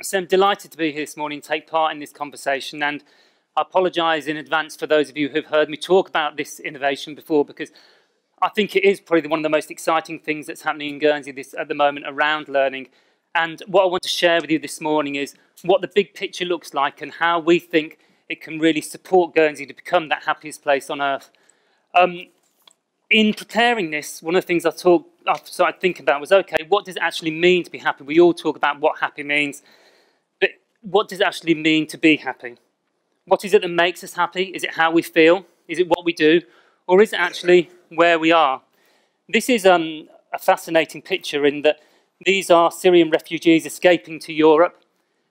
So I'm delighted to be here this morning, take part in this conversation, and I apologise in advance for those of you who have heard me talk about this innovation before, because I think it is probably one of the most exciting things that's happening in Guernsey at the moment around learning. And what I want to share with you this morning is what the big picture looks like and how we think it can really support Guernsey to become that happiest place on earth. In preparing this, one of the things I started thinking about was, okay, what does it actually mean to be happy? We all talk about what happy means, but what does it actually mean to be happy? What is it that makes us happy? Is it how we feel? Is it what we do? Or is it actually where we are? This is a fascinating picture in that these are Syrian refugees escaping to Europe.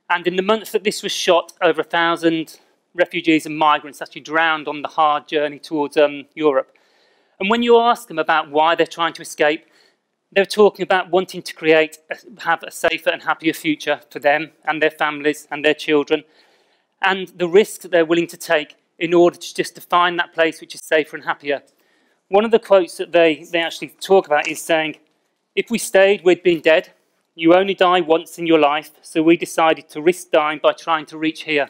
And in the month that this was shot, over 1,000 refugees and migrants actually drowned on the hard journey towards Europe. And when you ask them about why they're trying to escape, they're talking about wanting to have a safer and happier future for them and their families and their children, and the risks that they're willing to take in order to just to find that place which is safer and happier. One of the quotes that they actually talk about is saying, if we stayed, we'd been dead. You only die once in your life, so we decided to risk dying by trying to reach here.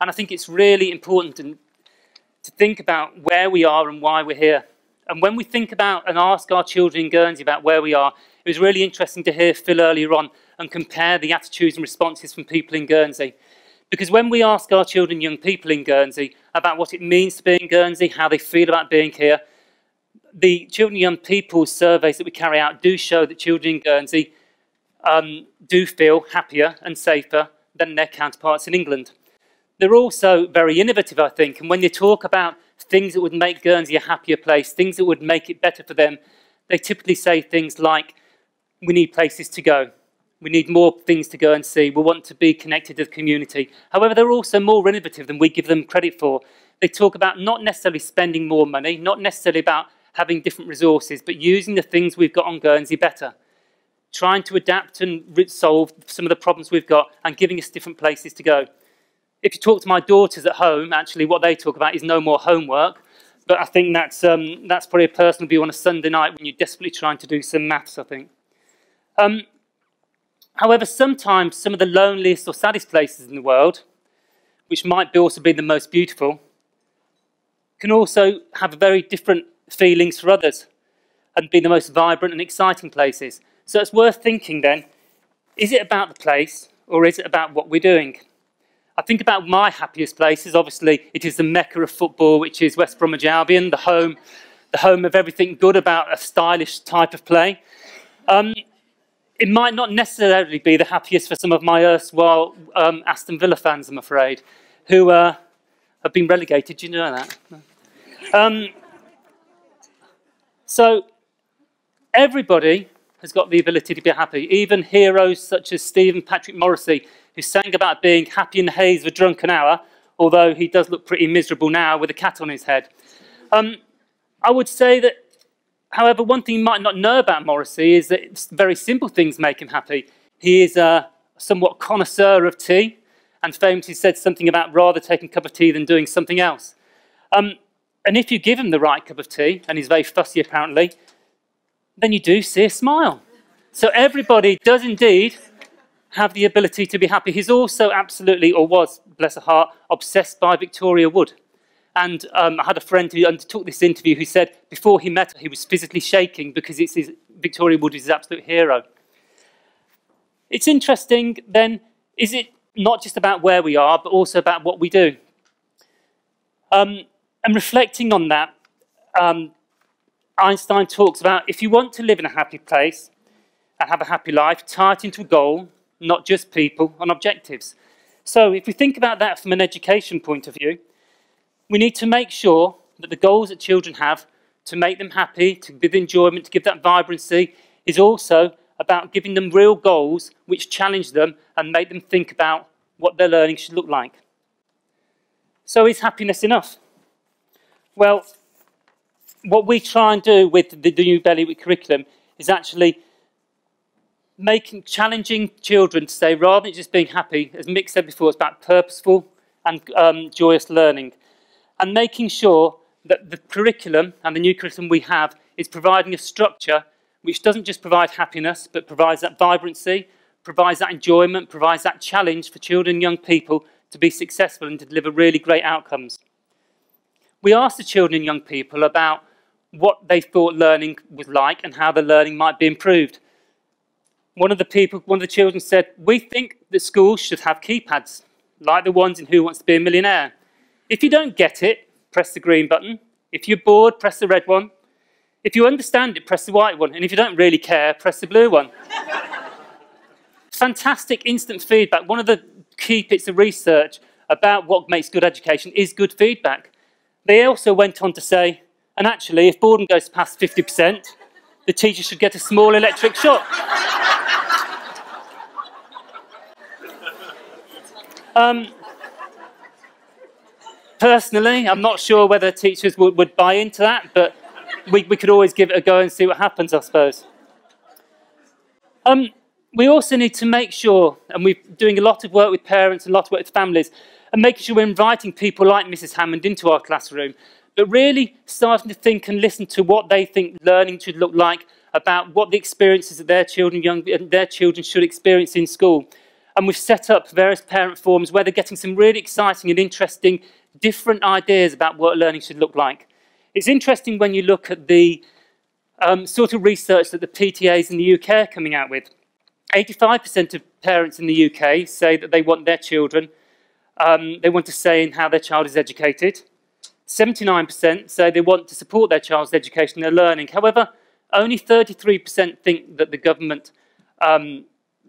And I think it's really important to think about where we are and why we're here. And when we think about and ask our children in Guernsey about where we are, it was really interesting to hear Phil earlier on and compare the attitudes and responses from people in Guernsey. Because when we ask our children, young people in Guernsey, about what it means to be in Guernsey, how they feel about being here, the children and young people surveys that we carry out do show that children in Guernsey do feel happier and safer than their counterparts in England. They're also very innovative, I think, and when they talk about things that would make Guernsey a happier place, things that would make it better for them, they typically say things like, we need places to go. We need more things to go and see. We want to be connected to the community. However, they're also more innovative than we give them credit for. They talk about not necessarily spending more money, not necessarily about having different resources, but using the things we've got on Guernsey better. Trying to adapt and solve some of the problems we've got and giving us different places to go. If you talk to my daughters at home, actually what they talk about is no more homework. But I think that's probably a personal view on a Sunday night when you're desperately trying to do some maths, I think. However, sometimes some of the loneliest or saddest places in the world, which might also be the most beautiful, can also have very different feelings for others and be the most vibrant and exciting places. So it's worth thinking then, is it about the place or is it about what we're doing? I think about my happiest places. Obviously, it is the mecca of football, which is West Bromwich Albion, the home of everything good about a stylish type of play. It might not necessarily be the happiest for some of my erstwhile Aston Villa fans, I'm afraid, who have been relegated. Do you know that? So everybody has got the ability to be happy, even heroes such as Stephen Patrick Morrissey, who sang about being happy in the haze of a drunken hour, although he does look pretty miserable now with a cat on his head. I would say that, however, one thing you might not know about Morrissey is that very simple things make him happy. He is a somewhat connoisseur of tea, and famously said something about rather taking a cup of tea than doing something else. And if you give him the right cup of tea, and he's very fussy apparently, then you do see a smile. So everybody does indeed have the ability to be happy. He's also absolutely, or was, bless her heart, obsessed by Victoria Wood. And I had a friend who undertook this interview who said before he met her, he was physically shaking because Victoria Wood is his absolute hero. It's interesting then, is it not just about where we are, but also about what we do? And reflecting on that, Einstein talks about if you want to live in a happy place and have a happy life, tie it into a goal, not just people and objectives. So if we think about that from an education point of view, we need to make sure that the goals that children have to make them happy, to give enjoyment, to give that vibrancy, is also about giving them real goals which challenge them and make them think about what their learning should look like. So is happiness enough? Well, what we try and do with the new Bailiwick Curriculum is actually challenging children to say, rather than just being happy, as Mick said before, it's about purposeful and joyous learning. And making sure that the curriculum and the new curriculum we have is providing a structure which doesn't just provide happiness, but provides that vibrancy, provides that enjoyment, provides that challenge for children and young people to be successful and to deliver really great outcomes. We asked the children and young people about what they thought learning was like and how the learning might be improved. One of the children said, "We think that schools should have keypads, like the ones in Who Wants to Be a Millionaire. If you don't get it, press the green button. If you're bored, press the red one. If you understand it, press the white one. And if you don't really care, press the blue one." Fantastic instant feedback. One of the key bits of research about what makes good education is good feedback. They also went on to say, and actually, if boredom goes past 50%, the teacher should get a small electric shock. Personally, I'm not sure whether teachers would buy into that, but we could always give it a go and see what happens, I suppose. We also need to make sure, and we're doing a lot of work with parents and a lot of work with families, and making sure we're inviting people like Mrs. Hammond into our classroom, but really starting to think and listen to what they think learning should look like, about what the experiences that their children should experience in school. And we've set up various parent forums where they're getting some really exciting and interesting different ideas about what learning should look like. It's interesting when you look at the sort of research that the PTAs in the UK are coming out with. 85% of parents in the UK say that they want their children, they want to say in how their child is educated. 79% say they want to support their child's education and their learning. However, only 33% think that the government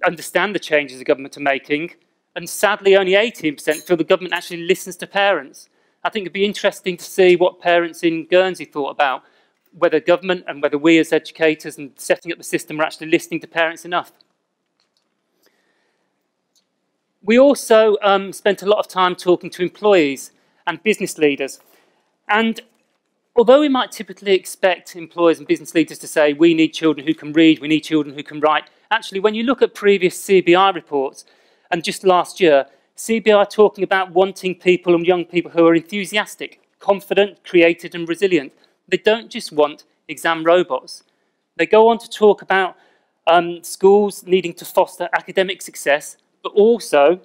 understand the changes the government are making, and sadly only 18% feel the government actually listens to parents. I think it'd be interesting to see what parents in Guernsey thought about whether government and whether we as educators and setting up the system are actually listening to parents enough. We also spent a lot of time talking to employees and business leaders. And although we might typically expect employers and business leaders to say, we need children who can read, we need children who can write, actually, when you look at previous CBI reports, and just last year, CBI talking about wanting people and young people who are enthusiastic, confident, creative and resilient. They don't just want exam robots. They go on to talk about schools needing to foster academic success, but also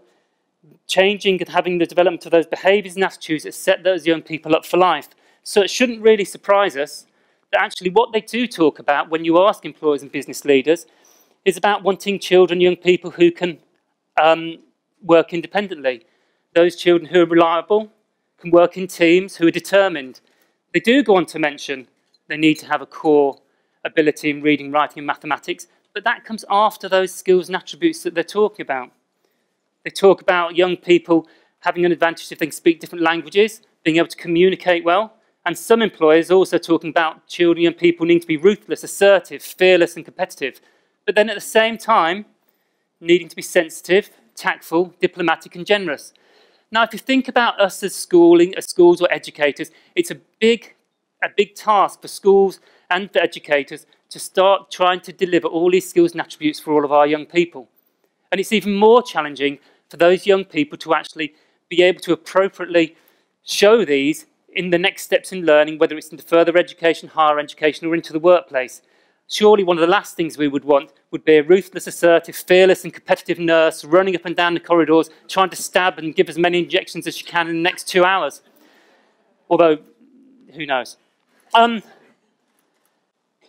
changing and having the development of those behaviours and attitudes that set those young people up for life. So it shouldn't really surprise us that actually what they do talk about when you ask employers and business leaders is about wanting children, young people who can work independently. Those children who are reliable, can work in teams, who are determined. They do go on to mention they need to have a core ability in reading, writing and mathematics, but that comes after those skills and attributes that they're talking about. They talk about young people having an advantage if they can speak different languages, being able to communicate well, and some employers also talking about children and people needing to be ruthless, assertive, fearless and competitive, but then at the same time needing to be sensitive, tactful, diplomatic and generous. Now, if you think about us as schools or educators, it's a big task for schools and for educators to start trying to deliver all these skills and attributes for all of our young people. And it's even more challenging for those young people to actually be able to appropriately show these in the next steps in learning, whether it's into further education, higher education, or into the workplace. Surely one of the last things we would want would be a ruthless, assertive, fearless and competitive nurse running up and down the corridors, trying to stab and give as many injections as she can in the next 2 hours. Although, who knows?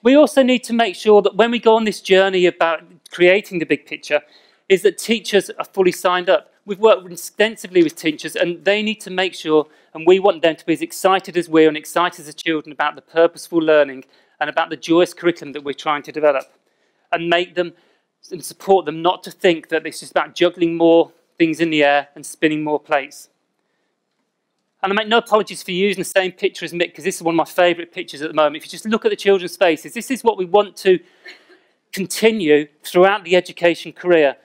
We also need to make sure that when we go on this journey about creating the big picture, is that teachers are fully signed up. We've worked extensively with teachers and they need to make sure, and we want them to be as excited as we are and excited as the children about the purposeful learning and about the Joyous curriculum that we're trying to develop, and make them and support them not to think that it's just about juggling more things in the air and spinning more plates. And I make no apologies for using the same picture as Mick, because this is one of my favourite pictures at the moment. If you just look at the children's faces, this is what we want to continue throughout the education career.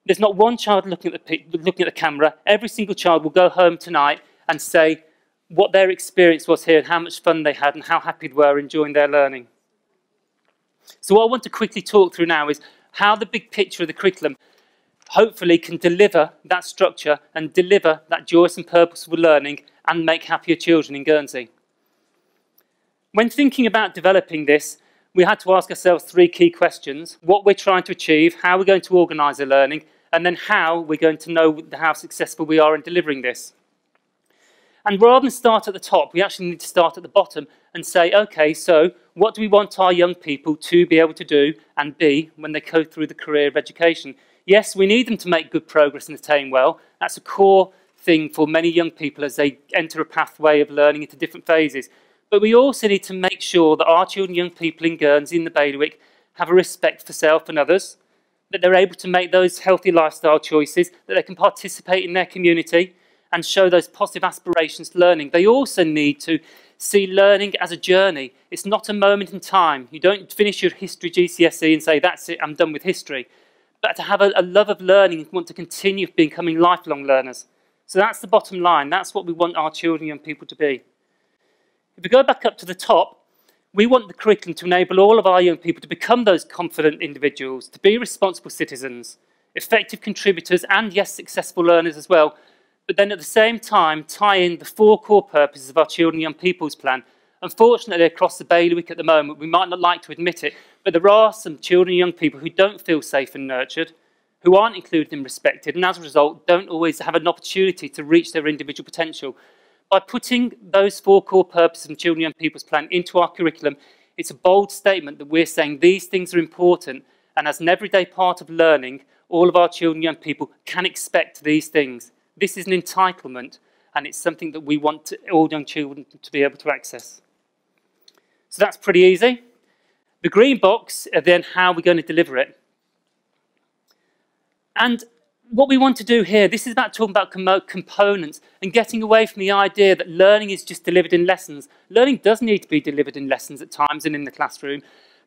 There's not one child looking at the camera. Every single child will go home tonight and say what their experience was here and how much fun they had and how happy they were enjoying their learning. So what I want to quickly talk through now is how the big picture of the curriculum hopefully can deliver that structure and deliver that joyous and purposeful learning and make happier children in Guernsey. When thinking about developing this, we had to ask ourselves 3 key questions: what we're trying to achieve, how we're going to organise the learning, and then how we're going to know how successful we are in delivering this. And rather than start at the top, we actually need to start at the bottom and say, okay, so what do we want our young people to be able to do and be when they go through the career of education? Yes, we need them to make good progress and attain well. That's a core thing for many young people as they enter a pathway of learning into different phases. But we also need to make sure that our children and young people in Guernsey, in the Bailiwick, have a respect for self and others, that they're able to make those healthy lifestyle choices, that they can participate in their community and show those positive aspirations to learning. They also need to see learning as a journey. It's not a moment in time. You don't finish your history GCSE and say, that's it, I'm done with history. But to have a love of learning and want to continue becoming lifelong learners. So that's the bottom line. That's what we want our children and young people to be. If we go back up to the top, we want the curriculum to enable all of our young people to become those confident individuals, to be responsible citizens, effective contributors, and yes, successful learners as well. But then at the same time, tie in the 4 core purposes of our Children and Young People's Plan. Unfortunately, across the Bailiwick at the moment, we might not like to admit it, but there are some children and young people who don't feel safe and nurtured, who aren't included and respected, and as a result, don't always have an opportunity to reach their individual potential. By putting those 4 core purposes of the Children and Young People's Plan into our curriculum, it's a bold statement that we're saying these things are important, and as an everyday part of learning, all of our children and young people can expect these things. This is an entitlement, and it's something that we want all young children to be able to access. So that's pretty easy. The green box are then how we're going to deliver it. And what we want to do here, this is about talking about components and getting away from the idea that learning is just delivered in lessons. Learning does need to be delivered in lessons at times and in the classroom.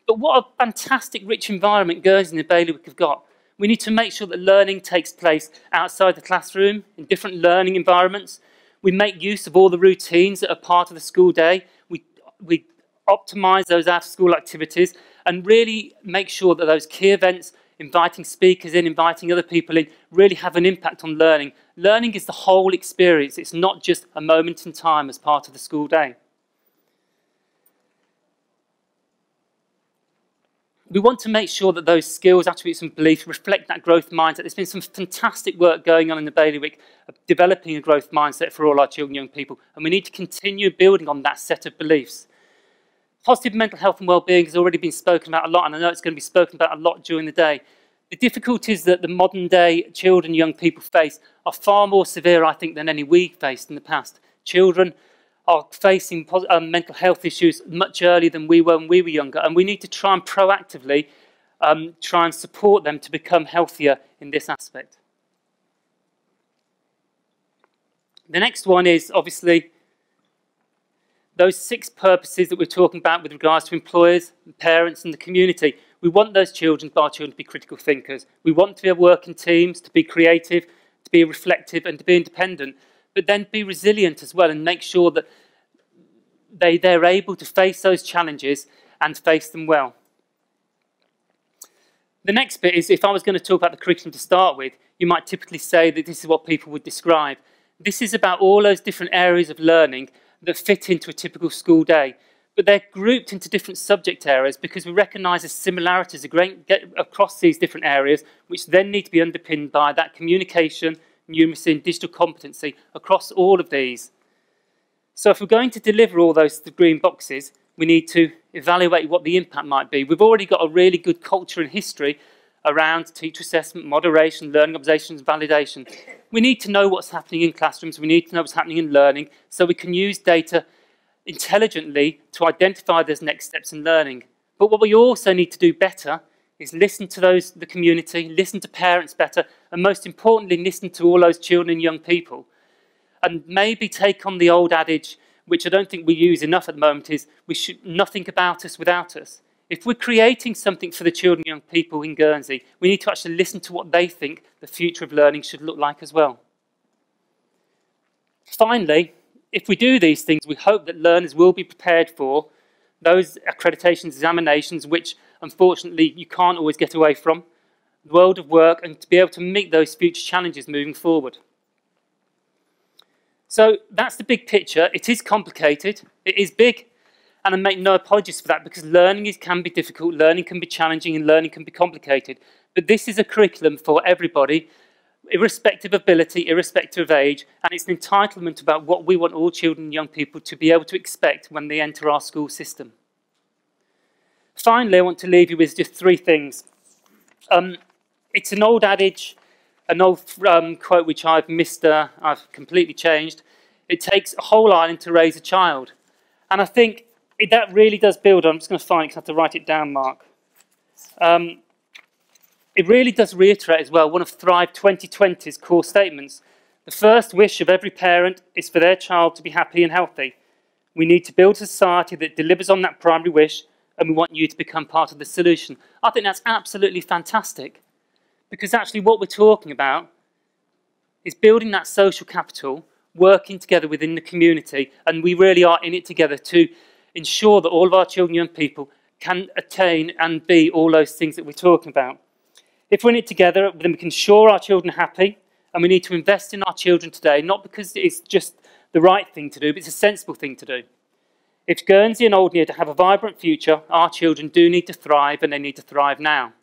But what a fantastic, rich environment Guernsey and the Bailiwick have got. We need to make sure that learning takes place outside the classroom, in different learning environments. We make use of all the routines that are part of the school day. We optimise those out-of-school activities and really make sure that those key events, inviting speakers in, inviting other people in, really have an impact on learning. Learning is the whole experience. It's not just a moment in time as part of the school day. We want to make sure that those skills, attributes and beliefs reflect that growth mindset. There's been some fantastic work going on in the Bailiwick of developing a growth mindset for all our children and young people, and we need to continue building on that set of beliefs. Positive mental health and well-being has already been spoken about a lot, and I know it's going to be spoken about a lot during the day. The difficulties that the modern day children and young people face are far more severe, I think, than any we faced in the past. Children are facing mental health issues much earlier than we were when we were younger, and we need to try and proactively try and support them to become healthier in this aspect. The next one is obviously those 6 purposes that we're talking about with regards to employers, parents and the community. We want those children, our children, to be critical thinkers. We want to be able to work in teams, to be creative, to be reflective and to be independent, but then be resilient as well and make sure that they're able to face those challenges and face them well. The next bit is, if I was going to talk about the curriculum to start with, you might typically say that this is what people would describe. This is about all those different areas of learning that fit into a typical school day, but they're grouped into different subject areas because we recognise the similarities across these different areas, which then need to be underpinned by that communication, numeracy and digital competency across all of these. So if we're going to deliver all those green boxes, we need to evaluate what the impact might be. We've already got a really good culture and history around teacher assessment, moderation, learning observations, validation. We need to know what's happening in classrooms, we need to know what's happening in learning, so we can use data intelligently to identify those next steps in learning. But what we also need to do better is listen to the community, listen to parents better, and most importantly, listen to all those children and young people. And maybe take on the old adage, which I don't think we use enough at the moment, is nothing about us without us. If we're creating something for the children and young people in Guernsey, we need to actually listen to what they think the future of learning should look like as well. Finally, if we do these things, we hope that learners will be prepared for those accreditation examinations, which unfortunately you can't always get away from, the world of work, and to be able to meet those future challenges moving forward. So that's the big picture. It is complicated, it is big, And I make no apologies for that, because learning can be difficult, learning can be challenging, and learning can be complicated. But this is a curriculum for everybody, irrespective of ability, irrespective of age, and it's an entitlement about what we want all children and young people to be able to expect when they enter our school system. Finally, I want to leave you with just 3 things. It's an old adage, an old quote which I've completely changed. It takes a whole island to raise a child. And I think that really does build on, I'm just going to find it because I have to write it down, Mark. It really does reiterate as well one of Thrive 2020's core statements. The first wish of every parent is for their child to be happy and healthy. We need to build a society that delivers on that primary wish, and we want you to become part of the solution. I think that's absolutely fantastic, because actually what we're talking about is building that social capital, working together within the community, and we really are in it together to ensure that all of our children and young people can attain and be all those things that we're talking about. If we're in it together, then we can ensure our children are happy, and we need to invest in our children today, not because it's just the right thing to do, but it's a sensible thing to do. If Guernsey and Oldney are to have a vibrant future, our children do need to thrive, and they need to thrive now.